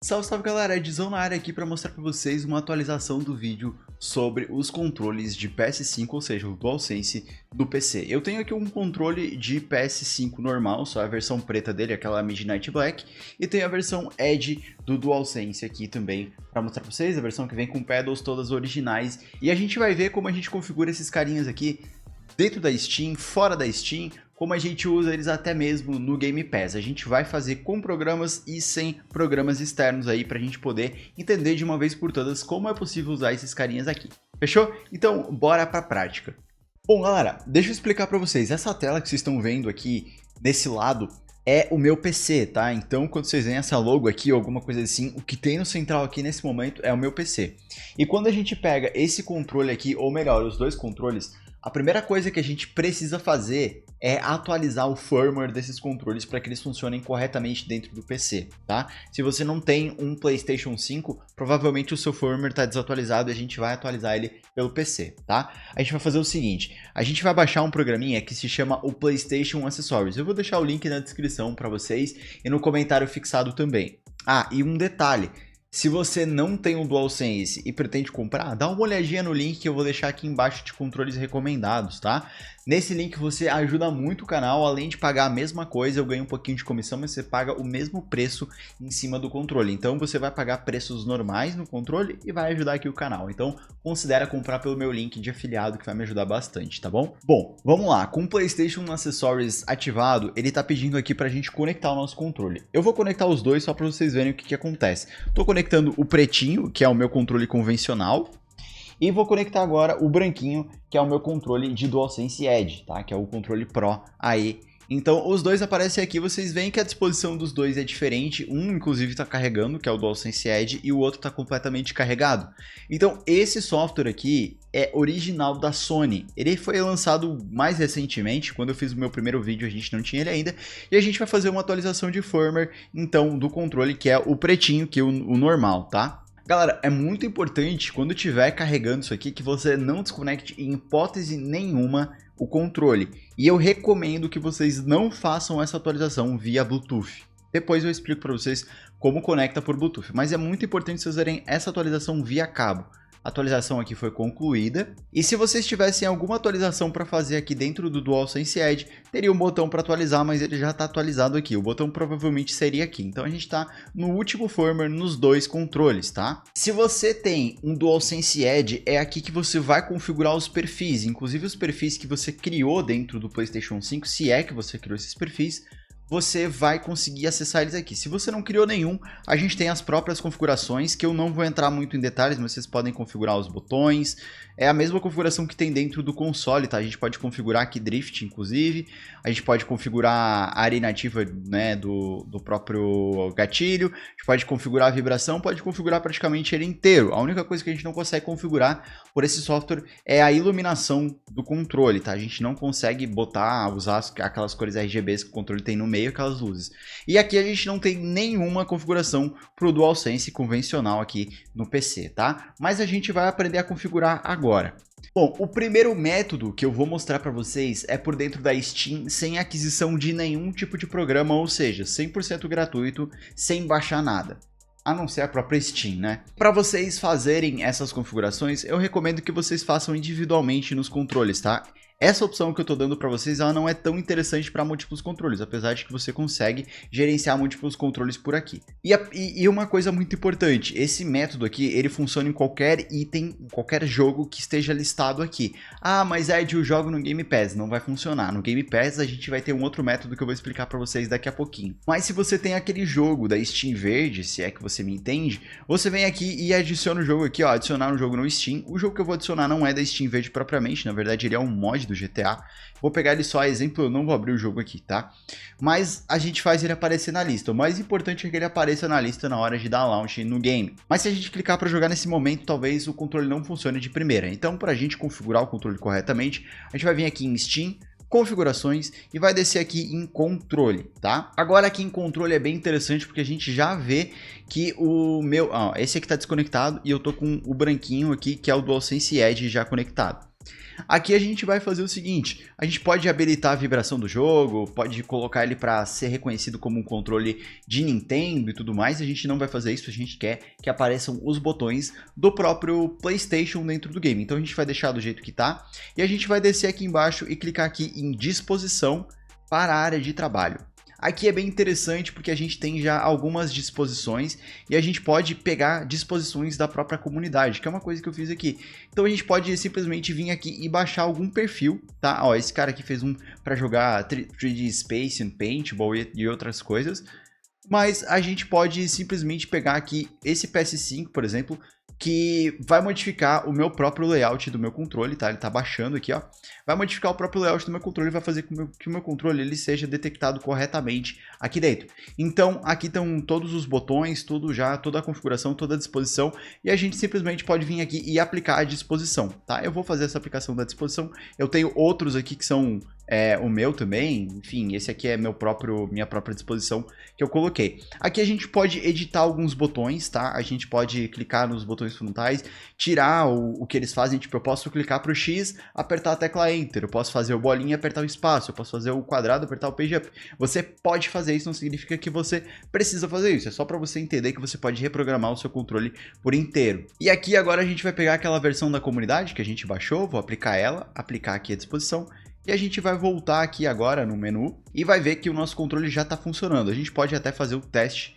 Salve, salve galera, Edzão na área aqui para mostrar para vocês uma atualização do vídeo sobre os controles de PS5, ou seja, o DualSense do PC. Eu tenho aqui um controle de PS5 normal, só a versão preta dele, aquela Midnight Black, e tenho a versão Edge do DualSense aqui também para mostrar para vocês, a versão que vem com pedals todas originais, e a gente vai ver como a gente configura esses carinhas aqui dentro da Steam, fora da Steam, como a gente usa eles até mesmo no Game Pass. A gente vai fazer com programas e sem programas externos aí pra gente poder entender de uma vez por todas como é possível usar esses carinhas aqui. Fechou? Então, bora pra prática. Bom, galera, deixa eu explicar pra vocês. Essa tela que vocês estão vendo aqui nesse lado é o meu PC, tá? Então, quando vocês veem essa logo aqui ou alguma coisa assim, o que tem no central aqui nesse momento é o meu PC. E quando a gente pega esse controle aqui, ou melhor, os dois controles, a primeira coisa que a gente precisa fazer é atualizar o firmware desses controles para que eles funcionem corretamente dentro do PC, tá? Se você não tem um PlayStation 5, provavelmente o seu firmware está desatualizado e a gente vai atualizar ele pelo PC, tá? A gente vai fazer o seguinte, a gente vai baixar um programinha que se chama o PlayStation Accessories. Eu vou deixar o link na descrição para vocês e no comentário fixado também. Ah, e um detalhe. Se você não tem um DualSense e pretende comprar, dá uma olhadinha no link que eu vou deixar aqui embaixo de controles recomendados, tá? Nesse link você ajuda muito o canal, além de pagar a mesma coisa, eu ganho um pouquinho de comissão, mas você paga o mesmo preço em cima do controle. Então você vai pagar preços normais no controle e vai ajudar aqui o canal. Então considera comprar pelo meu link de afiliado que vai me ajudar bastante, tá bom? Bom, vamos lá. Com o PlayStation Accessories ativado, ele tá pedindo aqui pra gente conectar o nosso controle. Eu vou conectar os dois só pra vocês verem o que acontece. Tô conectando o pretinho, que é o meu controle convencional, e vou conectar agora o branquinho, que é o meu controle de DualSense Edge, tá? Que é o controle Pro aí. Então os dois aparecem aqui, vocês veem que a disposição dos dois é diferente, um inclusive está carregando, que é o DualSense Edge, e o outro está completamente carregado. Então esse software aqui é original da Sony, ele foi lançado mais recentemente, quando eu fiz o meu primeiro vídeo a gente não tinha ele ainda, e a gente vai fazer uma atualização de firmware, então, do controle, que é o pretinho, que é o normal, tá? Galera, é muito importante quando estiver carregando isso aqui que você não desconecte em hipótese nenhuma o controle. E eu recomendo que vocês não façam essa atualização via Bluetooth. Depois eu explico para vocês como conecta por Bluetooth. Mas é muito importante vocês fazerem essa atualização via cabo. A atualização aqui foi concluída. E se vocês tivessem alguma atualização para fazer aqui dentro do DualSense Edge, teria um botão para atualizar, mas ele já está atualizado aqui. O botão provavelmente seria aqui. Então a gente está no último firmware nos dois controles, tá? Se você tem um DualSense Edge, é aqui que você vai configurar os perfis. Inclusive os perfis que você criou dentro do PlayStation 5, se é que você criou esses perfis, você vai conseguir acessar eles aqui. Se você não criou nenhum, a gente tem as próprias configurações, que eu não vou entrar muito em detalhes, mas vocês podem configurar os botões. É a mesma configuração que tem dentro do console, tá? A gente pode configurar aqui Drift, inclusive. A gente pode configurar a área inativa, né, do próprio gatilho. A gente pode configurar a vibração, pode configurar praticamente ele inteiro. A única coisa que a gente não consegue configurar por esse software é a iluminação do controle, tá? A gente não consegue usar aquelas cores RGBs que o controle tem no meio, aquelas luzes. E aqui a gente não tem nenhuma configuração para o DualSense convencional aqui no PC, tá? Mas a gente vai aprender a configurar agora. Bom, o primeiro método que eu vou mostrar para vocês é por dentro da Steam, sem aquisição de nenhum tipo de programa, ou seja, 100% gratuito, sem baixar nada. A não ser a própria Steam, né? Para vocês fazerem essas configurações, eu recomendo que vocês façam individualmente nos controles, tá? Essa opção que eu tô dando para vocês, ela não é tão interessante para múltiplos controles, apesar de que você consegue gerenciar múltiplos controles por aqui. E uma coisa muito importante, esse método aqui, ele funciona em qualquer item, em qualquer jogo que esteja listado aqui. Ah, mas Ed, eu jogo no Game Pass, não vai funcionar. No Game Pass a gente vai ter um outro método que eu vou explicar para vocês daqui a pouquinho. Mas se você tem aquele jogo da Steam verde, se é que você me entende, você vem aqui e adiciona o jogo aqui, ó, adicionar um jogo no Steam. O jogo que eu vou adicionar não é da Steam verde propriamente, na verdade ele é um mod do GTA. Vou pegar ele só a exemplo, eu não vou abrir o jogo aqui, tá? Mas a gente faz ele aparecer na lista. O mais importante é que ele apareça na lista na hora de dar launch no game. Mas se a gente clicar para jogar nesse momento, talvez o controle não funcione de primeira. Então, para a gente configurar o controle corretamente, a gente vai vir aqui em Steam, configurações e vai descer aqui em controle, tá? Agora aqui em controle é bem interessante porque a gente já vê que o meu, esse aqui tá desconectado e eu tô com o branquinho aqui que é o DualSense Edge já conectado. Aqui a gente vai fazer o seguinte, a gente pode habilitar a vibração do jogo, pode colocar ele para ser reconhecido como um controle de Nintendo e tudo mais, a gente não vai fazer isso, a gente quer que apareçam os botões do próprio PlayStation dentro do game. Então a gente vai deixar do jeito que tá, e a gente vai descer aqui embaixo e clicar aqui em disposição para a área de trabalho. Aqui é bem interessante porque a gente tem já algumas disposições e a gente pode pegar disposições da própria comunidade, que é uma coisa que eu fiz aqui. Então a gente pode simplesmente vir aqui e baixar algum perfil, tá? Ó, esse cara aqui fez um para jogar 3D Space and Paintball e outras coisas. Mas a gente pode simplesmente pegar aqui esse PS5, por exemplo, que vai modificar o meu próprio layout do meu controle, tá? Ele tá baixando aqui, ó. Vai modificar o próprio layout do meu controle e vai fazer com que o meu controle ele seja detectado corretamente aqui dentro. Então, aqui estão todos os botões, tudo já, toda a configuração, toda a disposição, e a gente simplesmente pode vir aqui e aplicar a disposição, tá? Eu vou fazer essa aplicação da disposição. Eu tenho outros aqui que são o meu também, enfim, esse aqui é minha própria disposição que eu coloquei. Aqui a gente pode editar alguns botões, tá? A gente pode clicar nos botões frontais, tirar o que eles fazem, tipo, eu posso clicar para o X, apertar a tecla Enter, eu posso fazer o bolinha e apertar o espaço, eu posso fazer o quadrado, apertar o page up. Você pode fazer isso, não significa que você precisa fazer isso, é só para você entender que você pode reprogramar o seu controle por inteiro. E aqui agora a gente vai pegar aquela versão da comunidade que a gente baixou, vou aplicar ela, aplicar aqui a disposição, e a gente vai voltar aqui agora no menu e vai ver que o nosso controle já está funcionando. A gente pode até fazer o teste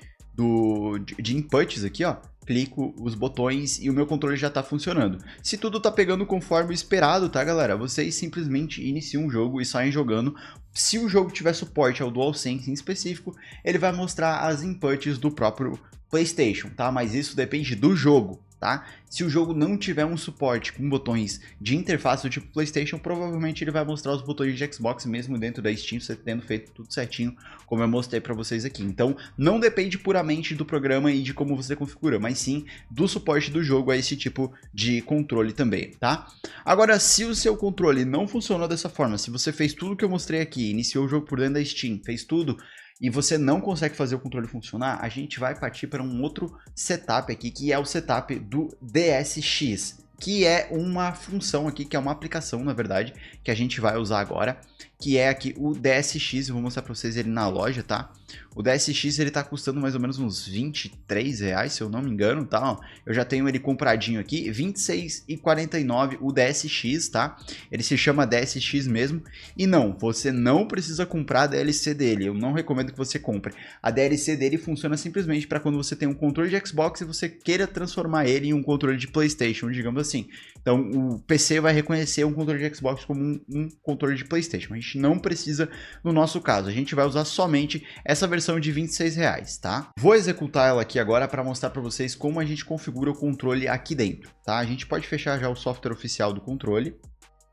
de inputs aqui, ó. Clico os botões e o meu controle já está funcionando. Se tudo está pegando conforme esperado, tá, galera? Vocês simplesmente iniciam o jogo e saem jogando. Se o jogo tiver suporte ao DualSense em específico, ele vai mostrar as inputs do próprio PlayStation, tá? Mas isso depende do jogo. Tá? Se o jogo não tiver um suporte com botões de interface do tipo PlayStation, provavelmente ele vai mostrar os botões de Xbox mesmo dentro da Steam, você tendo feito tudo certinho, como eu mostrei para vocês aqui. Então, não depende puramente do programa e de como você configura, mas sim do suporte do jogo a esse tipo de controle também, tá? Agora, se o seu controle não funcionou dessa forma, se você fez tudo que eu mostrei aqui, iniciou o jogo por dentro da Steam, fez tudo, e você não consegue fazer o controle funcionar, a gente vai partir para um outro setup aqui, que é o setup do DSX, que é uma função aqui, que é uma aplicação, na verdade, que a gente vai usar agora, que é aqui o DSX, eu vou mostrar para vocês ele na loja, tá? O DSX ele tá custando mais ou menos uns R$23, se eu não me engano, tá? Ó, eu já tenho ele compradinho aqui, R$26,49 o DSX, tá? Ele se chama DSX mesmo. E não, você não precisa comprar a DLC dele, eu não recomendo que você compre. A DLC dele funciona simplesmente para quando você tem um controle de Xbox e você queira transformar ele em um controle de PlayStation, digamos assim. Então o PC vai reconhecer um controle de Xbox como um controle de PlayStation. A gente não precisa no nosso caso, a gente vai usar somente essa versão de R$26, tá? Vou executar ela aqui agora para mostrar para vocês como a gente configura o controle aqui dentro, tá? A gente pode fechar já o software oficial do controle.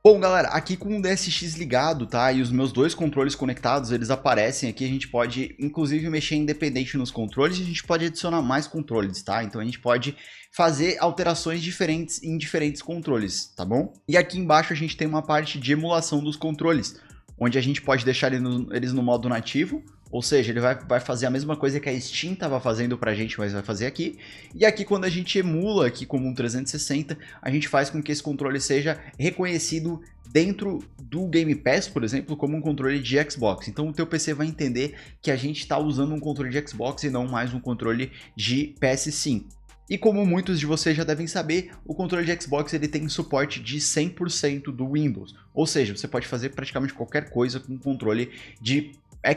Bom, galera, aqui com o DSX ligado, tá? E os meus dois controles conectados, eles aparecem aqui. A gente pode, inclusive, mexer independente nos controles e a gente pode adicionar mais controles, tá? Então a gente pode fazer alterações diferentes em diferentes controles, tá bom? E aqui embaixo a gente tem uma parte de emulação dos controles, onde a gente pode deixar eles no modo nativo, ou seja, ele vai fazer a mesma coisa que a Steam estava fazendo pra gente, mas vai fazer aqui. E aqui quando a gente emula aqui como um 360, a gente faz com que esse controle seja reconhecido dentro do Game Pass, por exemplo, como um controle de Xbox. Então o teu PC vai entender que a gente está usando um controle de Xbox e não mais um controle de PS5. E como muitos de vocês já devem saber, o controle de Xbox ele tem suporte de 100% do Windows. Ou seja, você pode fazer praticamente qualquer coisa com o controle de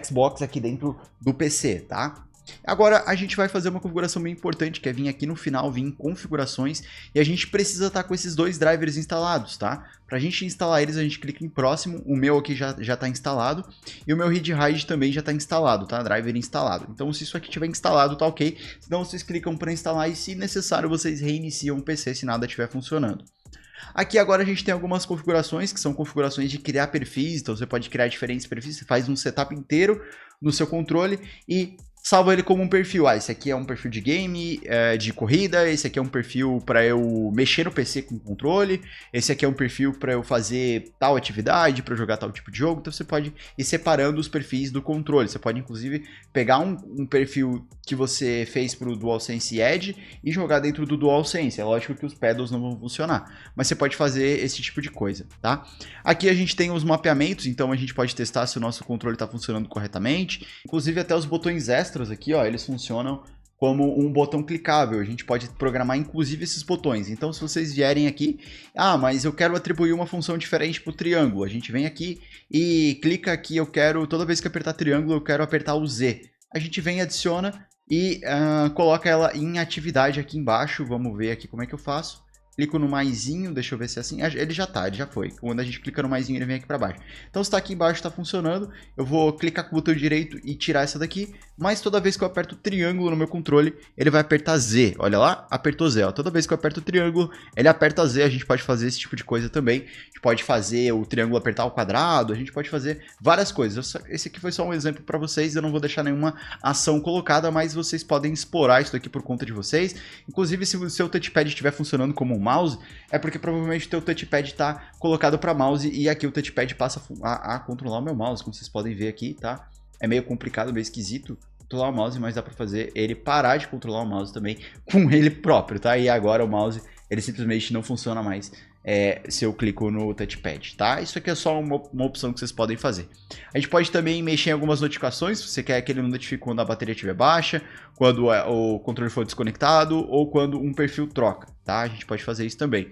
Xbox aqui dentro do PC, tá? Agora a gente vai fazer uma configuração bem importante, que é vir aqui no final, vir em configurações, e a gente precisa estar com esses dois drivers instalados, tá? Pra gente instalar eles, a gente clica em próximo, o meu aqui já está instalado, e o meu read hide também já está instalado, tá? Driver instalado. Então se isso aqui tiver instalado, tá ok, senão vocês clicam para instalar e se necessário vocês reiniciam o PC se nada estiver funcionando. Aqui agora a gente tem algumas configurações, que são configurações de criar perfis, então você pode criar diferentes perfis, você faz um setup inteiro no seu controle e salvo ele como um perfil. Esse aqui é um perfil de game, de corrida, esse aqui é um perfil para eu mexer no PC com controle, esse aqui é um perfil para eu fazer tal atividade, para jogar tal tipo de jogo. Então você pode ir separando os perfis do controle. Você pode inclusive pegar um perfil que você fez para o DualSense Edge e jogar dentro do DualSense. É lógico que os pedals não vão funcionar, mas você pode fazer esse tipo de coisa, tá? Aqui a gente tem os mapeamentos, então a gente pode testar se o nosso controle está funcionando corretamente. Inclusive até os botões extras aqui, ó, eles funcionam como um botão clicável. A gente pode programar inclusive esses botões. Então se vocês vierem aqui, mas eu quero atribuir uma função diferente para o triângulo. A gente vem aqui e clica aqui, toda vez que apertar triângulo, eu quero apertar o Z. A gente vem, adiciona e coloca ela em atividade aqui embaixo. Vamos ver aqui como é que eu faço. Clico no maisinho, deixa eu ver se é assim. Ele já foi. Quando a gente clica no maisinho, ele vem aqui para baixo. Então, se está aqui embaixo, está funcionando. Eu vou clicar com o botão direito e tirar essa daqui. Mas toda vez que eu aperto o triângulo no meu controle, ele vai apertar Z. Olha lá, apertou Z. Ó. Toda vez que eu aperto o triângulo, ele aperta Z. A gente pode fazer esse tipo de coisa também. A gente pode fazer o triângulo apertar o quadrado. A gente pode fazer várias coisas. Esse aqui foi só um exemplo para vocês. Eu não vou deixar nenhuma ação colocada, mas vocês podem explorar isso daqui por conta de vocês. Inclusive, se o seu touchpad estiver funcionando como um mouse, é porque provavelmente o teu touchpad está colocado para mouse e aqui o touchpad passa a controlar o meu mouse, como vocês podem ver aqui, tá? É meio complicado, meio esquisito controlar o mouse, mas dá para fazer ele parar de controlar o mouse também com ele próprio, tá? E agora o mouse, ele simplesmente não funciona mais se eu clico no touchpad, tá? Isso aqui é só uma opção que vocês podem fazer. A gente pode também mexer em algumas notificações, se você quer que ele não notifique quando a bateria estiver baixa, quando o controle for desconectado ou quando um perfil troca, tá? A gente pode fazer isso também.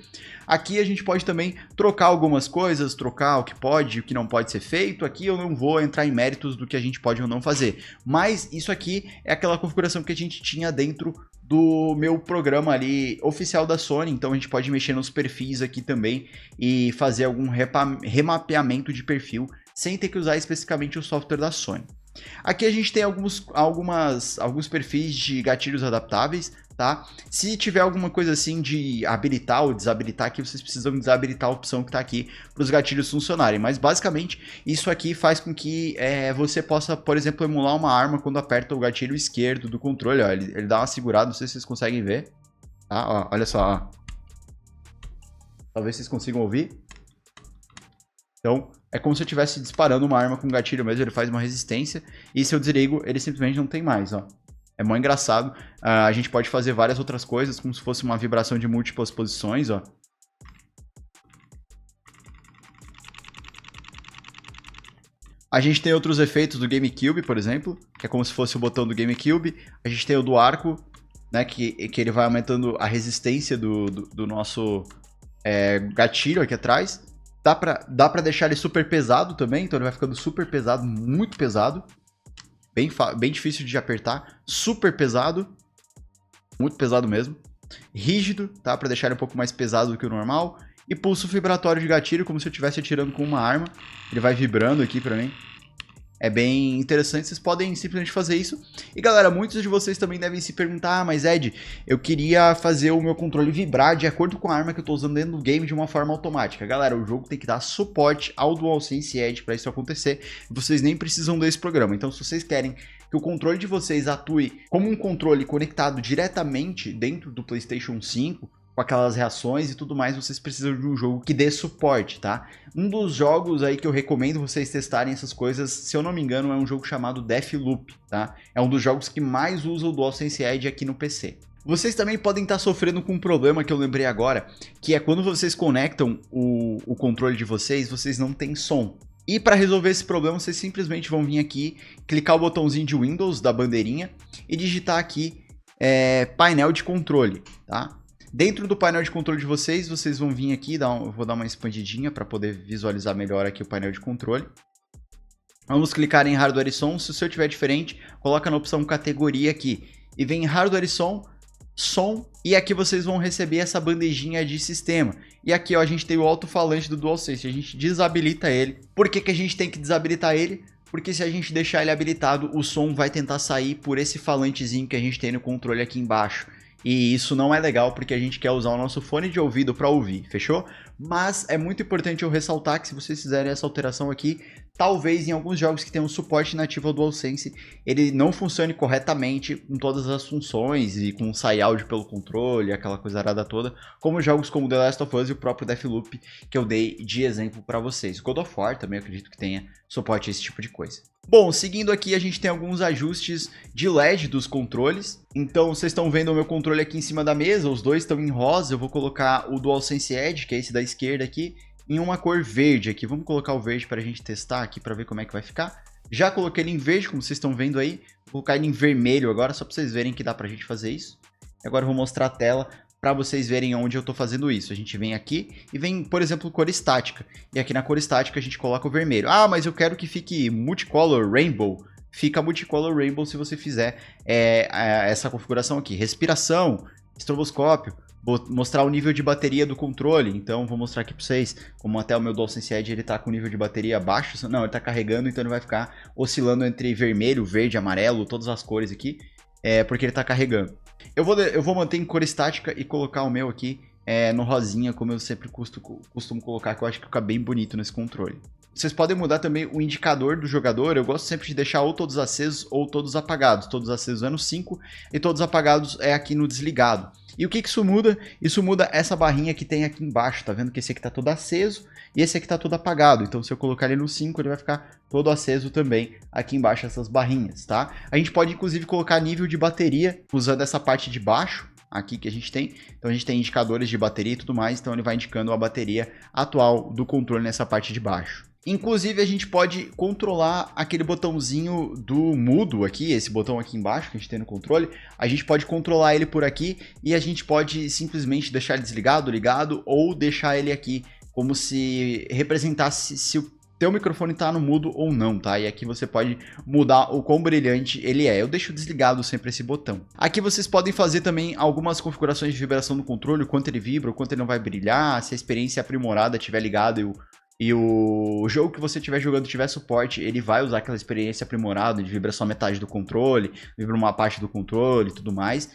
Aqui a gente pode também trocar algumas coisas, trocar o que pode e o que não pode ser feito. Aqui eu não vou entrar em méritos do que a gente pode ou não fazer, mas isso aqui é aquela configuração que a gente tinha dentro do meu programa ali oficial da Sony, então a gente pode mexer nos perfis aqui também e fazer algum remapeamento de perfil sem ter que usar especificamente o software da Sony. Aqui a gente tem alguns perfis de gatilhos adaptáveis, tá? Se tiver alguma coisa assim de habilitar ou desabilitar aqui, vocês precisam desabilitar a opção que está aqui para os gatilhos funcionarem. Mas basicamente isso aqui faz com que você possa, por exemplo, emular uma arma quando aperta o gatilho esquerdo do controle. Ó, ele dá uma segurada, não sei se vocês conseguem ver. Tá? Ó, olha só. Ó. Talvez vocês consigam ouvir. Então, é como se eu estivesse disparando uma arma com gatilho mesmo, ele faz uma resistência, e se eu desligo, ele simplesmente não tem mais, ó. É mó engraçado. A gente pode fazer várias outras coisas, como se fosse uma vibração de múltiplas posições, ó. A gente tem outros efeitos do GameCube, por exemplo, que é como se fosse o botão do GameCube. A gente tem o do arco, né, que ele vai aumentando a resistência do nosso gatilho aqui atrás. Dá pra deixar ele super pesado também, então ele vai ficando super pesado, muito pesado. Bem difícil de apertar, super pesado, muito pesado mesmo. Rígido, tá? Pra deixar ele um pouco mais pesado do que o normal. E pulso vibratório de gatilho, como se eu estivesse atirando com uma arma. Ele vai vibrando aqui pra mim. É bem interessante, vocês podem simplesmente fazer isso. E galera, muitos de vocês também devem se perguntar, mas Ed, eu queria fazer o meu controle vibrar de acordo com a arma que eu tô usando dentro do game de uma forma automática. Galera, o jogo tem que dar suporte ao DualSense Edge para isso acontecer. Vocês nem precisam desse programa. Então, se vocês querem que o controle de vocês atue como um controle conectado diretamente dentro do PlayStation 5, com aquelas reações e tudo mais, vocês precisam de um jogo que dê suporte, tá? Um dos jogos aí que eu recomendo vocês testarem essas coisas, se eu não me engano, é um jogo chamado Deathloop, tá? É um dos jogos que mais usa o DualSense Edge aqui no PC. Vocês também podem estar sofrendo com um problema que eu lembrei agora, que é quando vocês conectam o controle de vocês não tem som. E para resolver esse problema, vocês simplesmente vão vir aqui, clicar o botãozinho de Windows da bandeirinha e digitar aqui painel de controle, tá? Dentro do painel de controle de vocês vão vir aqui, eu vou dar uma expandidinha para poder visualizar melhor aqui o painel de controle. Vamos clicar em hardware e som. Se o seu tiver diferente, coloca na opção categoria aqui. E vem hardware e som, e aqui vocês vão receber essa bandejinha de sistema. E aqui ó, a gente tem o alto-falante do DualSense, a gente desabilita ele. Por que a gente tem que desabilitar ele? Porque se a gente deixar ele habilitado, o som vai tentar sair por esse falantezinho que a gente tem no controle aqui embaixo. E isso não é legal porque a gente quer usar o nosso fone de ouvido para ouvir, fechou? Mas é muito importante eu ressaltar que se vocês fizerem essa alteração aqui, talvez em alguns jogos que tem um suporte nativo ao DualSense, ele não funcione corretamente com todas as funções e com sai áudio pelo controle, aquela coisa arada toda, como jogos como The Last of Us e o próprio Deathloop, que eu dei de exemplo para vocês. God of War também acredito que tenha suporte a esse tipo de coisa. Bom, seguindo aqui, a gente tem alguns ajustes de LED dos controles. Então, vocês estão vendo o meu controle aqui em cima da mesa, os dois estão em rosa. Eu vou colocar o DualSense Edge, que é esse da esquerda aqui, em uma cor verde aqui. Vamos colocar o verde para a gente testar aqui, para ver como é que vai ficar. Já coloquei ele em verde, como vocês estão vendo aí. Vou colocar ele em vermelho agora, só para vocês verem que dá para a gente fazer isso. Agora eu vou mostrar a tela para vocês verem onde eu estou fazendo isso. A gente vem aqui e vem, por exemplo, cor estática. E aqui na cor estática a gente coloca o vermelho. Ah, mas eu quero que fique multicolor rainbow. Fica multicolor rainbow se você fizer essa configuração aqui. Respiração, estroboscópio, vou mostrar o nível de bateria do controle. Então vou mostrar aqui para vocês, como até o meu DualSense Edge ele está com nível de bateria baixo. Não, ele está carregando, então ele vai ficar oscilando entre vermelho, verde, amarelo, todas as cores aqui. Porque ele está carregando. Eu vou manter em cor estática e colocar o meu aqui no rosinha, como eu sempre costumo colocar, que eu acho que fica bem bonito nesse controle. Vocês podem mudar também o indicador do jogador. Eu gosto sempre de deixar ou todos acesos ou todos apagados. Todos acesos é no 5 e todos apagados é aqui no desligado. E o que isso muda? Isso muda essa barrinha que tem aqui embaixo. Tá vendo que esse aqui tá todo aceso e esse aqui tá todo apagado. Então se eu colocar ele no 5, ele vai ficar todo aceso também aqui embaixo, essas barrinhas, tá? A gente pode inclusive colocar nível de bateria usando essa parte de baixo aqui que a gente tem. Então a gente tem indicadores de bateria e tudo mais. Então ele vai indicando a bateria atual do controle nessa parte de baixo. Inclusive a gente pode controlar aquele botãozinho do mudo aqui, esse botão aqui embaixo que a gente tem no controle. A gente pode controlar ele por aqui e a gente pode simplesmente deixar ele desligado, ligado, ou deixar ele aqui como se representasse se o teu microfone está no mudo ou não, tá? E aqui você pode mudar o quão brilhante ele é. Eu deixo desligado sempre esse botão. Aqui vocês podem fazer também algumas configurações de vibração do controle, o quanto ele vibra, o quanto ele não vai brilhar, se a experiência aprimorada estiver ligada e o jogo que você estiver jogando tiver suporte, ele vai usar aquela experiência aprimorada de vibra só metade do controle, vibra uma parte do controle e tudo mais.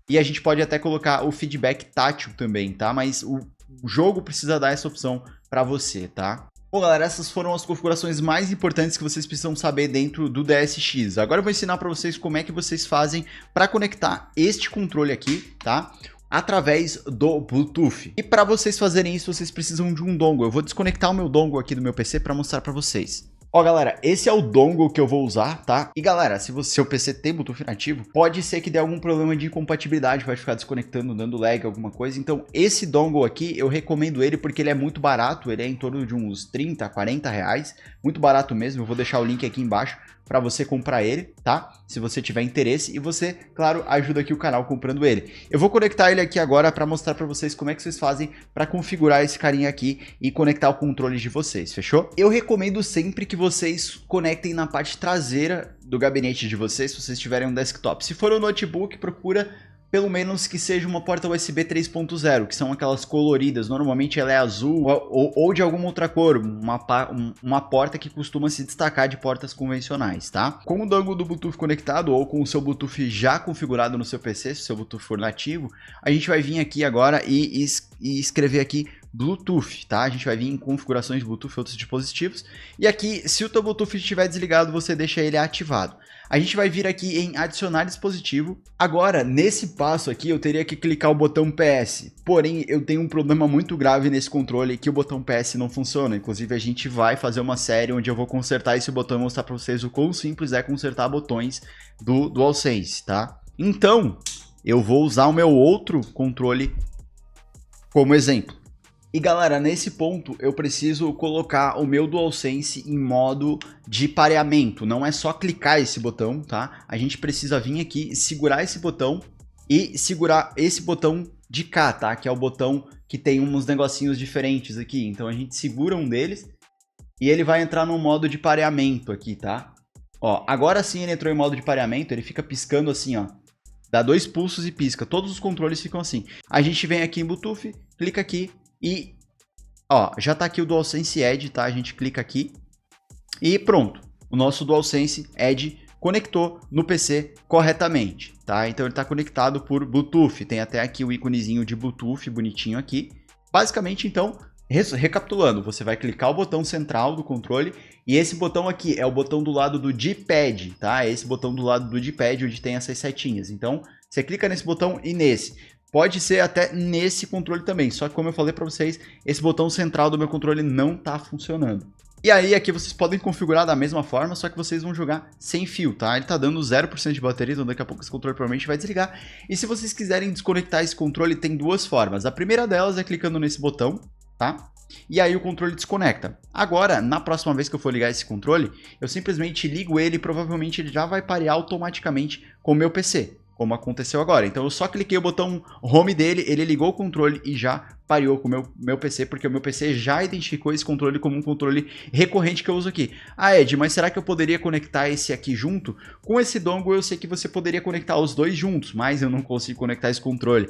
E a gente pode até colocar o feedback tátil também, tá? Mas o jogo precisa dar essa opção para você, tá? Bom, galera, essas foram as configurações mais importantes que vocês precisam saber dentro do DSX. Agora eu vou ensinar para vocês como é que vocês fazem para conectar este controle aqui, tá? Através do Bluetooth. E para vocês fazerem isso, vocês precisam de um dongle. Eu vou desconectar o meu dongle aqui do meu PC para mostrar para vocês. Ó, galera, esse é o dongle que eu vou usar, tá? E galera, se seu PC tem Bluetooth nativo, pode ser que dê algum problema de incompatibilidade, vai ficar desconectando, dando lag, alguma coisa. Então, esse dongle aqui, eu recomendo ele porque ele é muito barato, ele é em torno de uns 30, 40 reais. Muito barato mesmo, eu vou deixar o link aqui embaixo para você comprar ele, tá? Se você tiver interesse e você, claro, ajuda aqui o canal comprando ele. Eu vou conectar ele aqui agora para mostrar para vocês como é que vocês fazem para configurar esse carinha aqui e conectar o controle de vocês, fechou? Eu recomendo sempre que vocês conectem na parte traseira do gabinete de vocês, se vocês tiverem um desktop. Se for um notebook, procura pelo menos que seja uma porta USB 3.0, que são aquelas coloridas, normalmente ela é azul ou de alguma outra cor, uma porta que costuma se destacar de portas convencionais, tá? Com o dongle do Bluetooth conectado ou com o seu Bluetooth já configurado no seu PC, se o seu Bluetooth for nativo, a gente vai vir aqui agora e escrever aqui Bluetooth, tá? A gente vai vir em configurações de Bluetooth e outros dispositivos. E aqui, se o teu Bluetooth estiver desligado, você deixa ele ativado. A gente vai vir aqui em adicionar dispositivo. Agora, nesse passo aqui, eu teria que clicar o botão PS. Porém, eu tenho um problema muito grave nesse controle, que o botão PS não funciona. Inclusive, a gente vai fazer uma série onde eu vou consertar esse botão e mostrar para vocês o quão simples é consertar botões do DualSense, tá? Então, eu vou usar o meu outro controle como exemplo. E galera, nesse ponto eu preciso colocar o meu DualSense em modo de pareamento. Não é só clicar esse botão, tá? A gente precisa vir aqui, segurar esse botão e segurar esse botão de cá, tá? Que é o botão que tem uns negocinhos diferentes aqui. Então a gente segura um deles e ele vai entrar no modo de pareamento aqui, tá? Ó, agora sim ele entrou em modo de pareamento, ele fica piscando assim, ó. Dá 2 pulsos e pisca. Todos os controles ficam assim. A gente vem aqui em Bluetooth, clica aqui. E, ó, já tá aqui o DualSense Edge, tá? A gente clica aqui e pronto. O nosso DualSense Edge conectou no PC corretamente, tá? Então ele tá conectado por Bluetooth. Tem até aqui o íconezinho de Bluetooth bonitinho aqui. Basicamente, então, Recapitulando, você vai clicar o botão central do controle e esse botão aqui é o botão do lado do D-pad, tá? É esse botão do lado do D-pad onde tem essas setinhas. Então, você clica nesse botão e nesse. Pode ser até nesse controle também, só que como eu falei para vocês, esse botão central do meu controle não está funcionando. E aí aqui vocês podem configurar da mesma forma, só que vocês vão jogar sem fio, tá? Ele tá dando 0% de bateria, então daqui a pouco esse controle provavelmente vai desligar. E se vocês quiserem desconectar esse controle, tem duas formas. A primeira delas é clicando nesse botão, tá? E aí o controle desconecta. Agora, na próxima vez que eu for ligar esse controle, eu simplesmente ligo ele e provavelmente ele já vai parear automaticamente com o meu PC, como aconteceu agora. Então eu só cliquei o botão Home dele, ele ligou o controle e já pareou com o meu PC, porque o meu PC já identificou esse controle como um controle recorrente que eu uso aqui. Ah, Ed, mas será que eu poderia conectar esse aqui junto? Com esse dongle eu sei que você poderia conectar os dois juntos, mas eu não consigo conectar esse controle.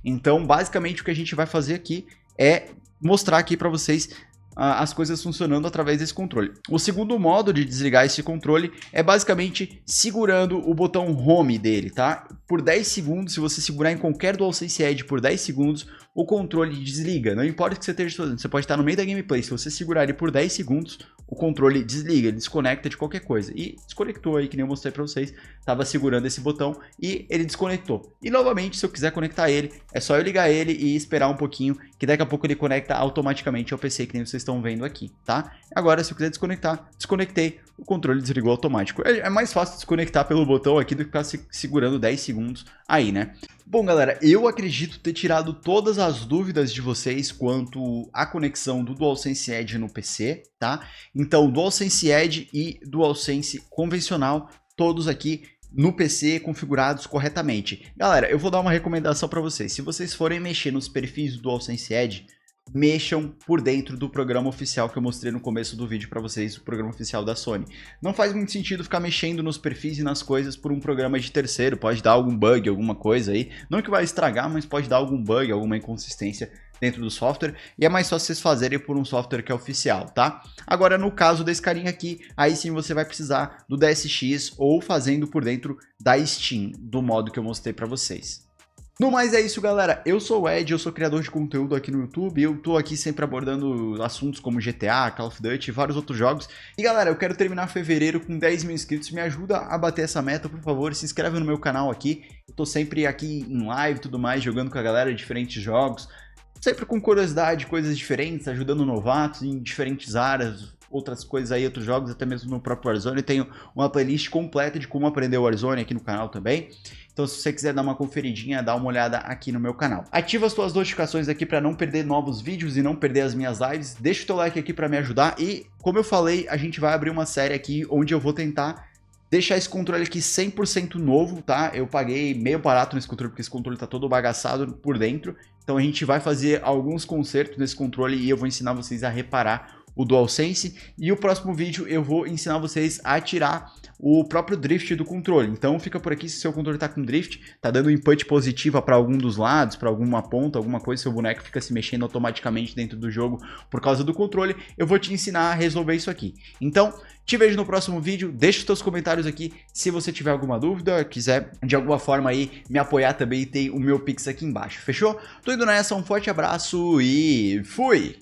Então, basicamente, o que a gente vai fazer aqui é mostrar aqui para vocês as coisas funcionando através desse controle. O segundo modo de desligar esse controle é basicamente segurando o botão Home dele, tá? Por 10 segundos, se você segurar em qualquer DualSense Edge por 10 segundos, o controle desliga. Não importa o que você esteja fazendo, você pode estar no meio da gameplay, se você segurar ele por 10 segundos, o controle desliga, ele desconecta de qualquer coisa. E desconectou aí, que nem eu mostrei para vocês, estava segurando esse botão e ele desconectou. E novamente, se eu quiser conectar ele, é só eu ligar ele e esperar um pouquinho, que daqui a pouco ele conecta automaticamente ao PC, que nem vocês estão vendo aqui, tá? Agora, se eu quiser desconectar, desconectei, o controle desligou automático. É mais fácil desconectar pelo botão aqui do que ficar segurando 10 segundos aí, né? Bom, galera, eu acredito ter tirado todas as dúvidas de vocês quanto à conexão do DualSense Edge no PC, tá? Então, DualSense Edge e DualSense convencional, todos aqui no PC configurados corretamente. Galera, eu vou dar uma recomendação para vocês. Se vocês forem mexer nos perfis do DualSense Edge, mexam por dentro do programa oficial que eu mostrei no começo do vídeo para vocês, o programa oficial da Sony. Não faz muito sentido ficar mexendo nos perfis e nas coisas por um programa de terceiro, pode dar algum bug, alguma coisa aí, não que vai estragar, mas pode dar algum bug, alguma inconsistência dentro do software, e é mais fácil vocês fazerem por um software que é oficial, tá? Agora, no caso desse carinha aqui, aí sim você vai precisar do DSX ou fazendo por dentro da Steam, do modo que eu mostrei para vocês. No mais é isso, galera. Eu sou o Ed, eu sou criador de conteúdo aqui no YouTube. Eu tô aqui sempre abordando assuntos como GTA, Call of Duty e vários outros jogos. E galera, eu quero terminar fevereiro com 10 mil inscritos. Me ajuda a bater essa meta, por favor. Se inscreve no meu canal aqui. Eu tô sempre aqui em live e tudo mais, jogando com a galera de diferentes jogos. Sempre com curiosidade, coisas diferentes, ajudando novatos em diferentes áreas. Outras coisas aí, outros jogos, até mesmo no próprio Warzone. Eu tenho uma playlist completa de como aprender o Warzone aqui no canal também. Então se você quiser dar uma conferidinha, dá uma olhada aqui no meu canal. Ativa as suas notificações aqui para não perder novos vídeos e não perder as minhas lives. Deixa o teu like aqui para me ajudar. E como eu falei, a gente vai abrir uma série aqui onde eu vou tentar deixar esse controle aqui 100% novo, tá? Eu paguei meio barato nesse controle porque esse controle tá todo bagaçado por dentro. Então a gente vai fazer alguns consertos nesse controle e eu vou ensinar vocês a reparar o DualSense, e o próximo vídeo eu vou ensinar vocês a tirar o próprio drift do controle. Então fica por aqui, se seu controle está com drift, tá dando input positiva para algum dos lados, para alguma ponta, alguma coisa, seu boneco fica se mexendo automaticamente dentro do jogo por causa do controle, eu vou te ensinar a resolver isso aqui. Então, te vejo no próximo vídeo, deixa os teus comentários aqui se você tiver alguma dúvida, quiser de alguma forma aí me apoiar também, tem o meu Pix aqui embaixo, fechou? Tô indo nessa, um forte abraço e fui!